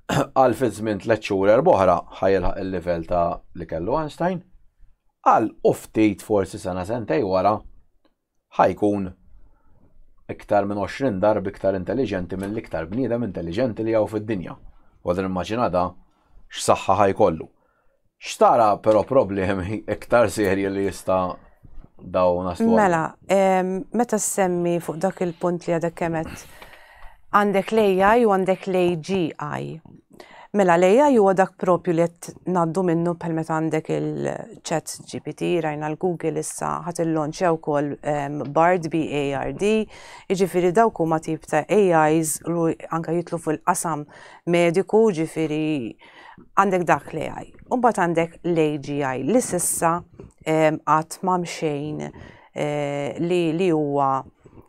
Għal fi żmien 3 xhur oħra ħajilħaq il-livell ta' li kellu Einstein, għal ftit forsi sena sentej wara ħajkun iktar minn 20 darba iktar intelligenti mill-iktar bniedem intelligenti li hawn fid-dinja. U għadin immaġina da x'saħħa ħajkollu. X'tara però problemi iktar serji li jista' daw naslu. Mela, meta semmi fuq dak il-punt li għadek kemet għandek l-AI u għandek l-AGI. Mela l-AI huwa dak propju li qed ngħaddu minnu bħal meta għandek il-Chat GPT, rajna l-Google issa ħadd il-launch wkoll Bard BARD, jiġifieri dawk huma tip ta' AIs li anke jitlu fil-qasam mediku, jiġifieri għandek dak l-AI. U mbagħad għandek l-AGI li s'issa qatt ma mxejn li huwa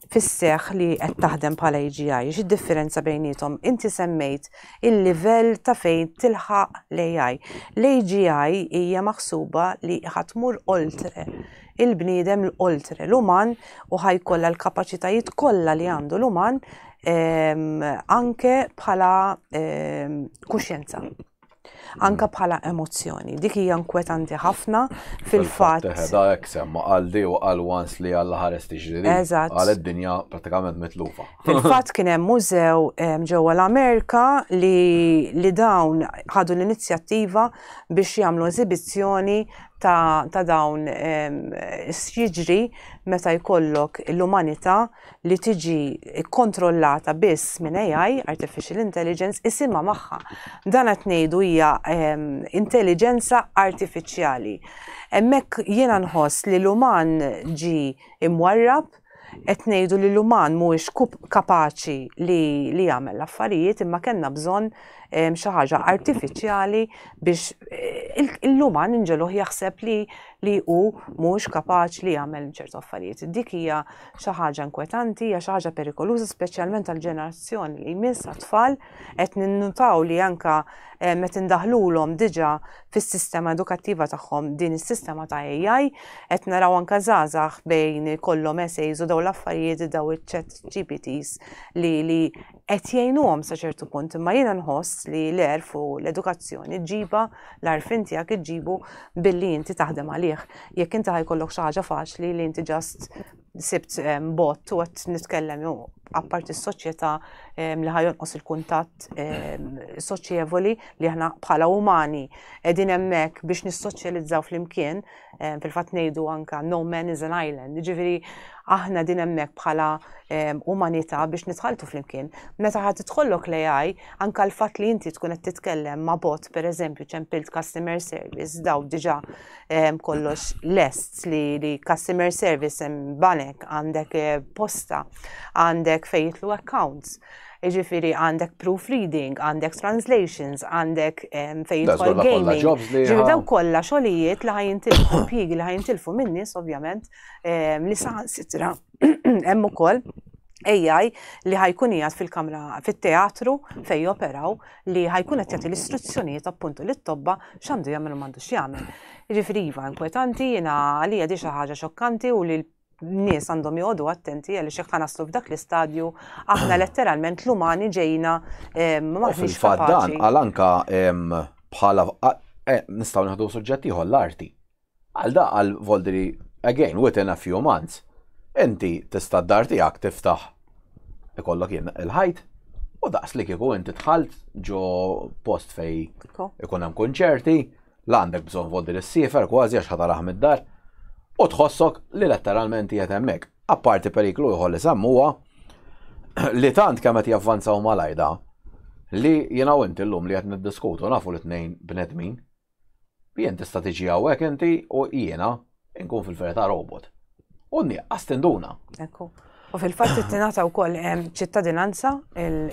fis-seħħ li qed taħdem bħala AGI. X'id-differenza bejnietom? Inti semmejt il-livell ta' fejn tilħaq l-AI. L-AGI hija maħsuba li ħatmur oltre il-bniedem l-oltre l-uman u ħajkollha l-kapaċitajiet kollha li għandu l-uman anke bħala kuxjenza. Anka bħala emozzjoni. Dik hija inkwetanti ħafna fil-fatt. Da hekk semma għaldi u għal wans li għalla ħares tiġri. Eżatt. Għal id-dinja pratikament mitlufa. Fil-fatt kien hemm mużew ġewwa l-Amerika li dawn ħadu l-inizjattiva biex jagħmlu eżibizzjoni ta' dawn jiġri meta jkollok l-umanità li tiġi kontrollata biss minn AI, Artificial Intelligence, isimha magħha. Dan qed ngħidu hija intelligenza artifiċjali. Hemmhekk jiena nħoss li l-uman ġi imwarrab, qed ngħidu li l-uman mhuwiex kapaċi li jagħmel l-affarijiet, imma kellna bżonn xi ħaġa artifiċjali biex l-uman inġeluh jaħseb li hu mhux kapaċi li jagħmel ċertu affarijiet. Dik hija xi ħaġa inkwetanti, hija xi ħaġa perikoluża speċjalment għall-ġenerazzjoni li jmiss tfal qed ninnutaw li anke meta indaħlulhom diġà fis-sistema edukattiva tagħhom din is-sistema ta' AI, qed naraw anke żgħażagħ bejn ikollhom essays u dawn l-affarijiet daw iċ-chat GPTs li qed jgħinuhom sa ċertu punt, imma jiena nħoss li l-erf u l-edukazzjoni ġiba l-arfin tiegħek iġġibu billi inti taħdem għalih. Jekk inti ħajkollok xi ħaġa faċli li inti ġast sibt bot u qed nitkellem apparti s-soċjetà li ħajonqos il-kuntatt soċjevoli li aħna bħala umani qegħdin hemmhekk biex nissoċjalizzaw flimkien, fil-fatt ngħidu anke no man is an island. Jiġifieri aħna din hemmhekk bħala umanità biex nidħaltu flimkien. Meta ħadd tidħollok l-AI, anke l-fatt li inti tkun qed titkellem ma' bot pereżempju ċempilt customer service, daw diġà kollox lest li customer service hemm banek, għandek posta, għandek fejtlu accounts. Jiġifieri għandek proofreading, għandek translations, għandek fejtlu gaming. Ġifieri daw kollha xogħlijiet li ħajintilfu, impjiegi li ħajintilfu min nies ovvjament li saħansitra hemm ukoll AI li ħajkun qiegħed fil-kamra fit-teatru fejn joperaw li ħajkun qed jagħti l-istruzzjonijiet appuntu lit-tobba x'għandu jagħmel u m'għandux jagħmel. Jiġifieri iva inkwetanti, jiena għalija di xi ħaġa xokkanti u li nies għandhom joqogħdu attenti għaliex hekk ħanaslu f'dak l-istadju aħna letteralment l-umani ġejna maħniex kapaċi. Dan għal anke bħala nistgħu naħdu suġġett ieħor l-arti. Għal da għal voldri again within a few months. Inti tista' d-dar tiegħek tiftaħ ikollok il-ħajt u daqs li kieku inti tħalt ġo post fej ikun hemm kunċerti, l għandek bżonn voldri s-siefer kważi għax ħatarah mid-dar. U tħossok li letteralment qiegħed hemmhekk. Apparti periklu ieħor li semmuha li tant kemm qed javvanzaw malajda li jiena u inti llum li qed niddiskutu nafu l-tnejn bnedmin. Jien tista' tiġi hawnhekk inti u jiena nkun fil-verità robot. U nieqqas tinduna. Ekku. U fil-fatt ittinata wkoll ċittadinanza,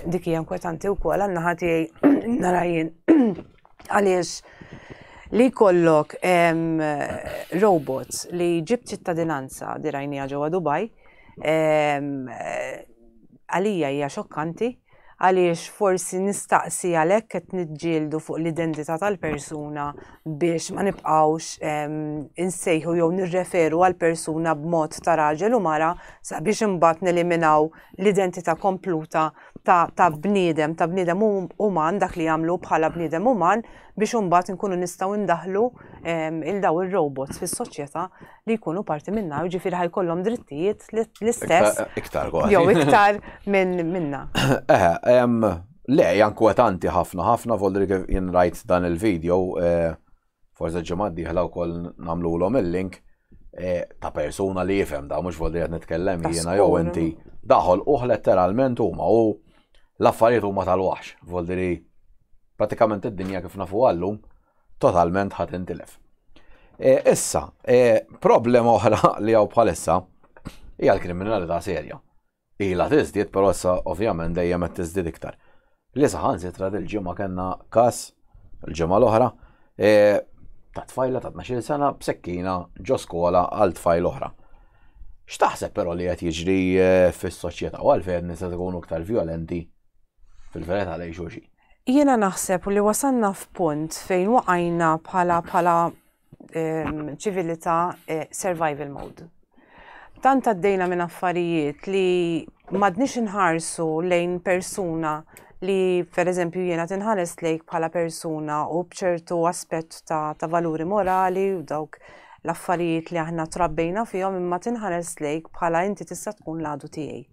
dik hija inkwetanti wkoll għan-naħa tiegħi nara jien għaliex li kollok robots li ġib ċittadinanza dirajnija ġewwa Dubai, għalija hija xokkanti għaliex forsi nistaqsi għalhekk qed niġġieldu fuq l-identità tal-persuna biex ma nibqgħux insejħu jew nirreferu għall-persuna b'mod ta' raġel u mara sabiex imbagħad neliminaw l-identità kompluta ta' bniedem uman dak li jagħmlu bħala bniedem uman biex imbagħad inkunu nistgħu ndaħlu il daw ir-robots fis-soċjetà li jkunu parti minnha, jiġifieri ħajkollhom drittijiet l-istess. Iktar kważi. Jew iktar minna. Le, jankwetanti ħafna voldri kif jien rajt dan il-video, forse ġimgħa d-dieħla wkoll nagħmluhom il-link ta' persuna li jifhem da mhux voldri qed nitkellem jiena jew inti daħol letteralment huma u l-affarijiet huma tal-waħx, voldri pratikament id-dinja kif nafu għallum totalment ħadd intilef. Issa, problema oħra li hawn bħalissa hija l-kriminalità serja. Ila tiżdied, però issa ovvjament dejjem qed tiżdied iktar. Li saħansitra dil-ġimgħa kellna każ il-ġimgħa l-oħra ta' tfajla ta' 12 sena b'sekkina ġo skola għal tfajl oħra. X'taħseb però li qed jiġri fis-soċjetà u għalfejn nisa tkunu iktar vjolenti fil-verità lejn xulxin? Jiena naħseb li wasanna f'punt fejn waqajna bħala ċivilità survival mode. Tant għaddejna minn affarijiet li madniex inħarsu lejn persuna li per eżempju jiena tinħares lejk bħala persuna u bċertu aspett ta' valuri morali u dawk l-affarijiet li aħna trabbejna fihom imma tinħares lejk bħala inti tista' tkun l-għadu tiegħi.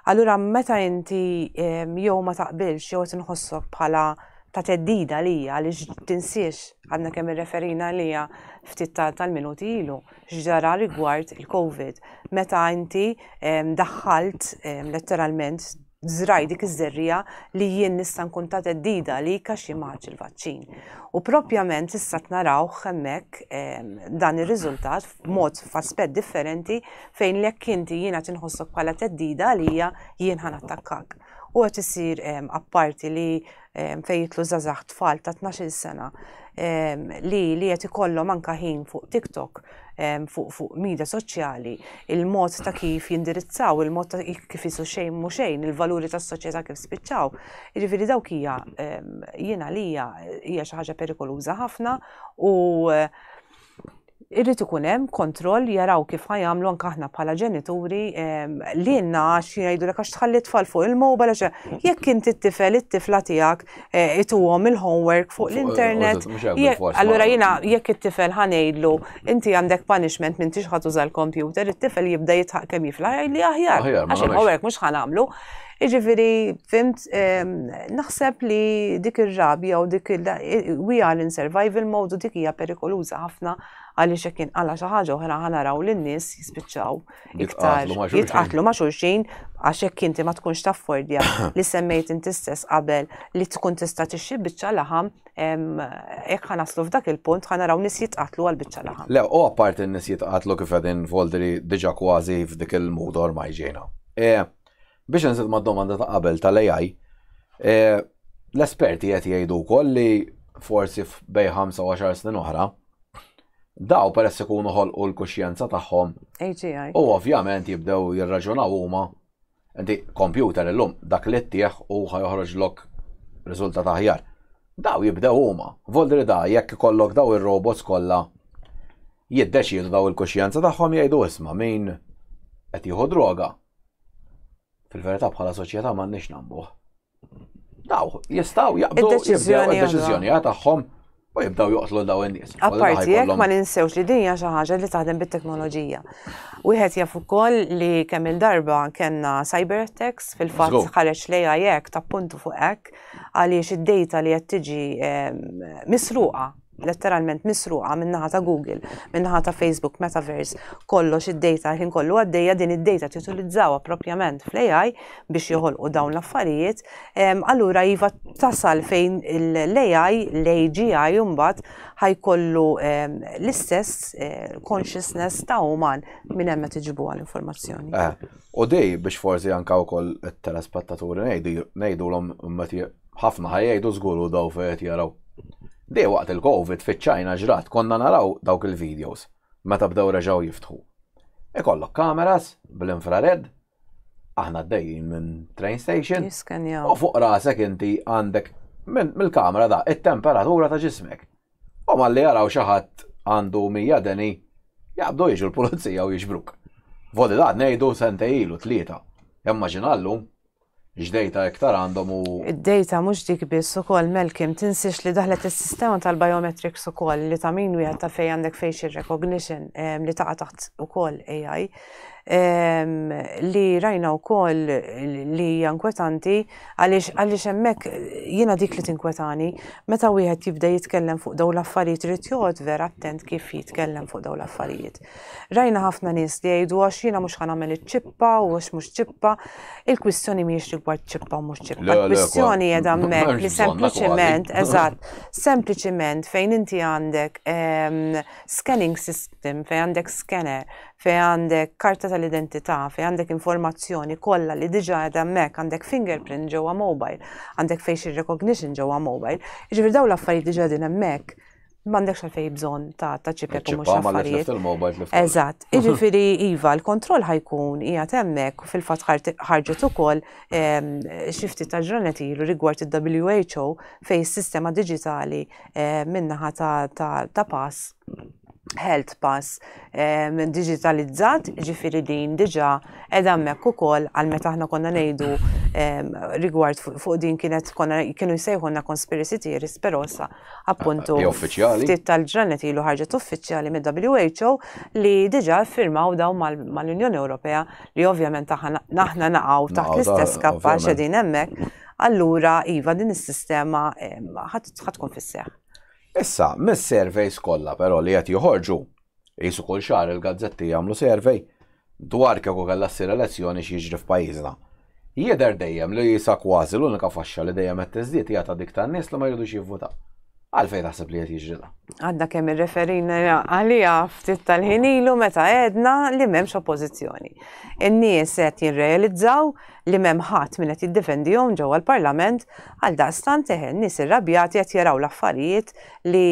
Allura meta inti jew ma taqbilx jew tinħossok bħala ta' teddida lija għaliex tinsiex għandna kemm irreferina lija ftit tal-minuti ilu x'ġara rigward il-COVID. Meta inti daħħalt letteralment żraj dik iż-żerrija li jien nista' nkun ta' teddida li kax jimax il-vaċċin. U propjament issa narawh hemmhekk dan ir-riżultat f'mod f'aspett differenti fejn jekk inti jiena tinħossok bħala teddida għalija jien ħanattakkak. U qed isir apparti li fejn jitlu żgħażagħ tfal ta' 12 sena li qed ikollhom anke ħin fuq TikTok fuq media soċjali, il-mod ta' kif jindirizzaw, il-mod ta' kif isu xejn mhu xejn, il-valuri tas-soċjetà kif spiċċaw. Jiġifieri dawk hija jiena lija hija xi ħaġa perikoluża ħafna u irrid ikun hemm kontroll jaraw kif ħajamlu anke aħna bħala ġenituri lilna għax jgħidulek għax tħalli tfal fuq il-mobile għax jekk inti t-tifel it-tifla tiegħek ituhom il-homework fuq l-internet. Allura jiena jekk it-tifel ħanejdlu inti għandek punishment m'intix ħadd tuża l-computer, it-tifel jibda jitħaq kemm jifla jgħidli aħjar għax il-homework mhux ħanamlu. Jiġifieri fimt naħseb li dik ir-rabja u dik we are in survival mode u dik hija perikoluża ħafna għaliex hekk inqala xi ħaġa oħra ħanaraw lin-nies jispiċċaw iktar jitqatlu ma' xulxin għax hekk inti ma tkunx taffordja li semmejt inti stess qabel li tkun tista' tixxi biċċa laħam hekk ħanaslu f'dak il-punt ħanaraw nies jitqatlu għal biċċa laħam. Le, u apparti n-nies jitqatlu kif qegħdin Volderi diġà kważi f'dik il-mood ormai ġejna. Biex nżid mad-domanda ta' qabel tal-AI, l-esperti qed jgħidu wkoll li forsi f'bej 25 snin oħra daw peress ikunu ħolqu l-kuxjenza tagħhom. AGI. U ovvjament jibdew jirraġunaw huma inti computer illum dak li ttieħ u ħajoħroġlok riżultat aħjar. Daw jibdew huma. Voldri da jekk ikollok daw ir-robots kollha jiddeċiedu daw il-kuxjenza tagħhom jgħidu isma' min qed jieħu droga. Fil-verità bħala soċjetà m'għandniex nagħmluh. Daw jistgħu jaqbdu id-deċiżjoni tagħhom u jibdew joqtlu daw in-nies. Apparti jekk ma ninsewx li din hija xi ħaġa li taħdem bit-teknoloġija. Wieħed jaf ukoll li kemm il-darba kellna cyber attacks fil-fatt ħareġ l-AI hekk tappuntu fuq hekk għaliex id-data li qed tiġi misruqa letteralment misruqa min-naħa ta' Google, min-naħa ta' Facebook, Metaverse, kollox id-data kien kollu għaddejja din id-data titulizzawa propjament fl-AI biex joħolqu dawn l-affarijiet. Allura iva tasal fejn l-AI, l-AGI mbagħad ħajkollu l-istess consciousness ta' uman minn hemm qed iġibu għall-informazzjoni. U dej biex forsi anke wkoll it-telespettaturi ngħidulhom ħafna ħajjgħidu żguru daw fejn jaraw. Dej waqt il-COVID fiċ-Ċajna ġrat konna naraw dawk il-videos meta bdew reġgħu jiftħu. Ikollok kameras bil-infrared, aħna għaddejjin minn train station, u fuq rasek inti għandek mill-kamera da it-temperatura ta' ġismek. U malli jaraw xi ħadd għandu 100 deni jaqbdu jiġu l-pulizija u jiġbruk. Vodi da ngħidu sentej ilu 3. Immaġinallu x'dejta iktar għandhom u. Id-dejta mhux dik biss ukoll Melkim tinsix li daħlet is-sistema tal-biometrics ukoll li ta' min wieħed ta' fejn għandek facial recognition li taqa' taħt ukoll AI li rajna wkoll li jankwetanti għaliex hemmhekk jiena dik li tinkwetani meta wieħed jibda jitkellem fuq dawn l-affarijiet irid joqgħod vera attent kif jitkellem fuq dawn l-affarijiet. Rajna ħafna nies li jgħidu għax jiena mhux ħanagħmel iċ-ċippa u għax mhux ċippa. Il-kwistjoni mhijiex rigward ċippa u mhux ċippa. Il-kwistjoni qiegħda hemmhekk li sempliċement sempliċement fejn inti għandek scanning system, fejn għandek scanner, fejn għandek karta tal-identità, fejn għandek informazzjoni kollha li diġà qiegħda hemmhekk, għandek fingerprint ġewwa mobile, għandek facial recognition ġewwa mobile. Jiġifieri dawn l-affarijiet diġà qegħdin hemmhekk. M'għandekx għalfejn bżonn ta' ċipek u mhux affarijiet. Eżatt. Jiġifieri iva, l-kontroll ħajkun qiegħed hemmhekk u fil-fatt ħarġet ukoll xi ftit ta' ġranet ilu rigward il-WHO fejn is-sistema diġitali min-naħa ta' pass health pass digitalizzat, ġifiri din diġa edha hemmhekk ukoll għal meta aħna konna ngħidu rigward fuq din kienu jsejħulna conspiracy theories, però sa appuntu ftit tal-ġranet ilu ħarġet uffiċjali mid-WHO li diġa firmaw daw mal-Unjoni Ewropea li ovvjament aħna naqgħu taħt l-istess kappa xedin hemmhekk, allura iva din is-sistema ħadd tkun fis-seħħ. Issa, mis-surveys kollha però li qed joħorġu, qisu kull xahar il-gazzetti jagħmlu survey dwar kieku kellha ssir elezzjoni x'jiġri f'pajjiżna. Jidher dejjem li jisa kważi l-unika faxxa li dejjem qed tiżdied hija ta' dik tan-nies li ma jridux jivvutaw. Għalfejn taħseb li qed jiġri da? Għadda kemm irreferina għalija ftit tal-ħin ilu meta għedna li m'hemmx oppożizzjoni. In-nies qed jirrealizzaw li m'hemm ħadd min qed jiddefendihom ġewwa l-Parlament għal daqstant nies irrabjati qed jaraw l-affarijiet li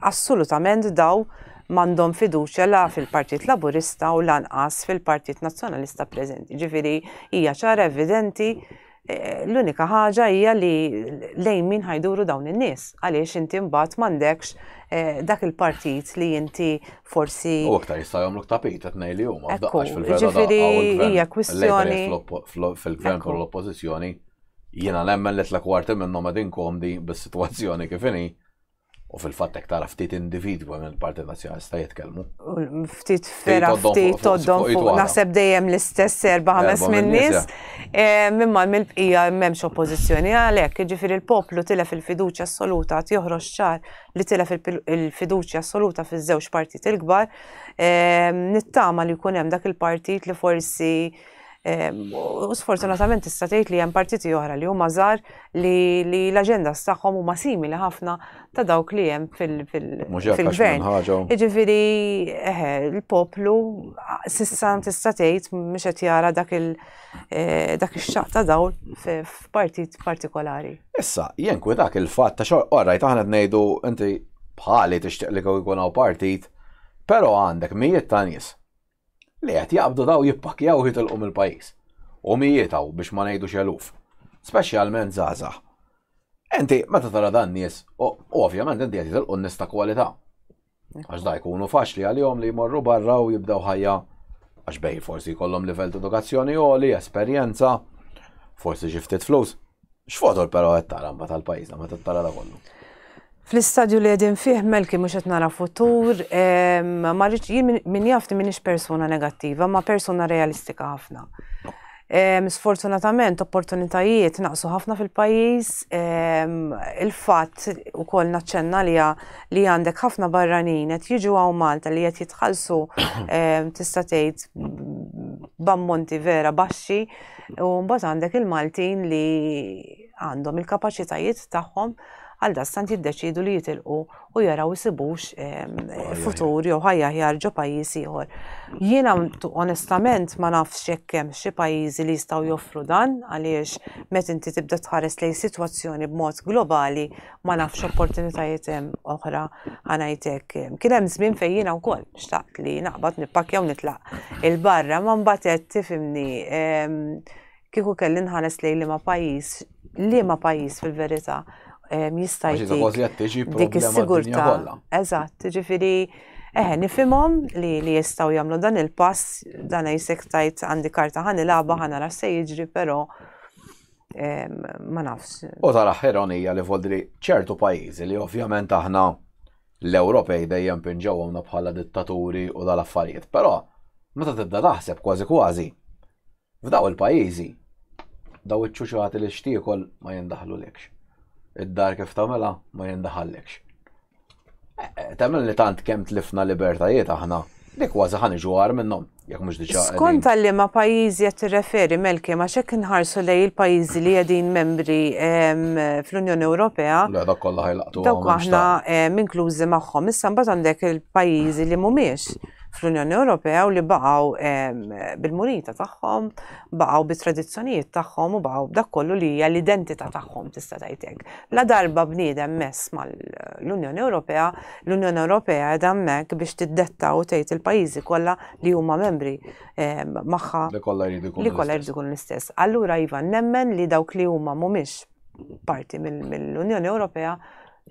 assolutament daw m'għandhom fiduċja la fil-Partit Laburista u lanqas fil-Partit Nazzjonalista preżenti. Ġifieri hija ċara evidenti l-unika ħaġa hija li lejn min ħajduru dawn in-nies għaliex inti mbagħad m'għandekx dak il-partit li inti forsi. U aktar jista' jagħmlu tapit qed ngħidli huma f'daqqax fil-verità hija kwistjoni fil-gvern u l-oppożizzjoni jiena nemmen li tla-kwarti minnhom qegħdin komdi bis-sitwazzjoni kif inhi. U fil-fatt hekk tara ftit individwi mill Partit Nazzjonalista jitkellmu. Ftit vera ftit toddhom fuq naħseb dejjem l-istess 4-5 min-nies. Mimma mill-bqija m'hemmx oppożizzjoni għalhekk, jiġifieri l-poplu tilef il-fiduċja assoluta qed joħroġ ċar li tilef il-fiduċja assoluta fiż-żewġ partit il-kbar. Nittama li jkun hemm dak il-partit li forsi u sfortunatament tista' tgħid li hemm partiti oħra li huma żgħar li l-aġenda tagħhom huma simili ħafna ta' dawk li hemm fil-gvern. Jiġifieri il-poplu s'issa tista' tgħid mhux qed jara dak ix-xaq ta' dawl f'partit partikolari. Issa, jenkwetak il-fatt ta' orrajt aħna ngħidu inti bħali tixtieq li jkun hawn partit, però għandek mijiet ta' nies li qed jaqbdu daw jippakjaw jitilqu mill-pajjiż. U mijietaw biex ma ngħidux eluf. Speċjalment żgħażagħ. Inti meta tara dan nies, ovvjament inti qed jitilqu nies ta' kwalità. Għax da jkunu faċli għalihom li jmorru barra u jibdew ħajja għax bej forsi jkollhom livell ta' edukazzjoni għoli, esperjenza, forsi xi ftit flus. X'fotor però qed tara mbagħad tal-pajjiżna meta tara da kollu? Fl-istadju li għedin fih Melki mhux qed nara futur, jien min jafni m'iniex persuna negattiva, ma persuna realistika ħafna. Sfortunatament opportunitajiet naqsu ħafna fil-pajjiż, il-fatt ukoll naċċenna li għandek ħafna barranin qed jiġu hawn Malta li qed jitħallsu tista' tgħid b'ammonti vera baxxi u mbagħad għandek il-Maltin li għandhom il-kapaċitajiet tagħhom għal dastant jiddeċidu li jitilqu u jaraw isibux futur jew ħajja ħjar ġo pajjiż ieħor. Jiena onestament ma nafx jekk hemm xi pajjiżi li jistgħu joffru dan għaliex meta inti tibda tħares lejn sitwazzjoni b'mod globali ma nafx opportunitajiet hemm oħra ngħidlek. Kien hemm żmien fejn jiena wkoll xtaqt li naqbad nippakja u nitlaq il-barra ma mbagħad qed tifhimni kieku kelli nħares lejn liema pajjiż fil-verità jista' jtik dik is-sigurtà. Eżatt, ġifieri nifhimhom li jistgħu jagħmlu dan il-pass, dan jisek tajt għandi karta ħanilagħba ħanara se jiġri, però ma nafx. U tal-aħħar ironija li fodri ċertu pajjiżi li ovvjament aħna l-Ewropej dejjem pinġewhomna bħala dittaturi u dal-affarijiet, però meta tibda taħseb kważi kważi f'daw il-pajjiżi daw iċ-ċuċati li xtiekol ma jindaħlulekx. Id-dar kif tagħmilha ma jindaħallekx. Tagħmel li tant kemm tlifna libertajiet aħna, dik kważi ħaniġu għar minnhom, jekk mhux diġà. Skont għalli ma pajjiżi qed tirreferi Melki ma x'hekk inħarsu lejn il-pajjiżi li qegħdin membri fl-Unjoni Ewropea. Le dak kollha ħajlaqtu. Dawk aħna inklużi magħhom. Issa mbagħad għandek il-pajjiżi li mhumiex fl-Unjoni Ewropea u li baqgħu bil-munita tagħhom, baqgħu bit-tradizzjonijiet tagħhom u baqgħu b'dak kollu li hija l-identità tagħhom tista' tgħidlek. La darba bniedem mess mal-Unjoni Ewropea, l-Unjoni Ewropea qiegħda hemmhekk biex tiddetta u tgħid il-pajjiżi kollha li huma membri magħha li kollha jridu jkunu l-istess. Allura iva nemmen li dawk li huma mhumiex parti mill-Unjoni Ewropea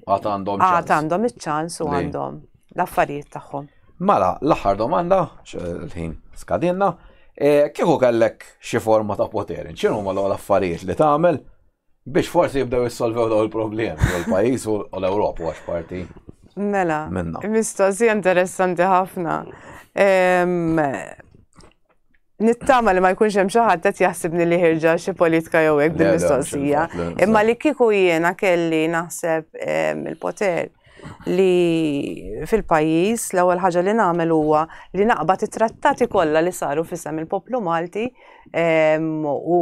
għandhom iċ-ċans u għandhom l-affarijiet tagħhom. Mela, l-aħħar domanda, l-ħin skadinna, kieku kellek xi forma ta' poter, x'inhu huma l-affarijiet li tagħmel biex forsi jibdew jissolvew dawn il-problemi u l-pajjiż u l-Ewropa għax parti. Mela, Minna. mistoqsija interessanti ħafna. Nittama li ma jkunx hemm xi ħadd qed jaħsibni li ħirġa xi politika jew hekk bil-mistoqsija. Imma li kieku jiena kelli naħseb il-poter li fil-pajjiż l-ewwel ħaġa li nagħmel huwa li naqbad it-trattati kollha li saru f'isem il-poplu Malti u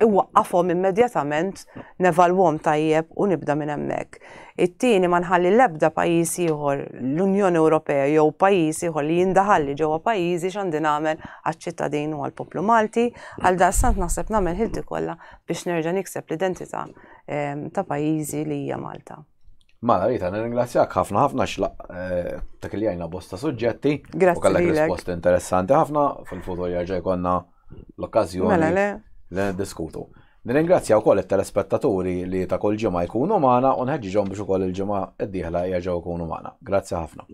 iwaqqafhom immedjatament, nevalwhom tajjeb u nibda minn hemmhekk. It-tieni ma nħalli l-ebda pajjiż ieħor l-Unjoni Ewropea jew pajjiż ieħor li jindaħalli ġewwa pajjiżi x'għandi nagħmel għaċ-ċittadin u għall-poplu Malti, għal dastant naħseb nagħmel ħilti kollha biex nerġa' nikseb l-identità ta' pajjiżi li hija Malta. Mela Rita, nirringrazzjak ħafna dak li għajna bosta suġġetti. Grazzi u kellek lilek. risposti interessanti ħafna fil-futur jerġa' jkollna l-okkażjoni Mela le. li niddiskutu. Nirringrazzja wkoll it-telespettaturi li ta' kull ġimgħa jkunu magħna u nħeġġiġhom biex ukoll il-ġimgħa d-dieħla jerġgħu jkunu magħna. Grazzi ħafna.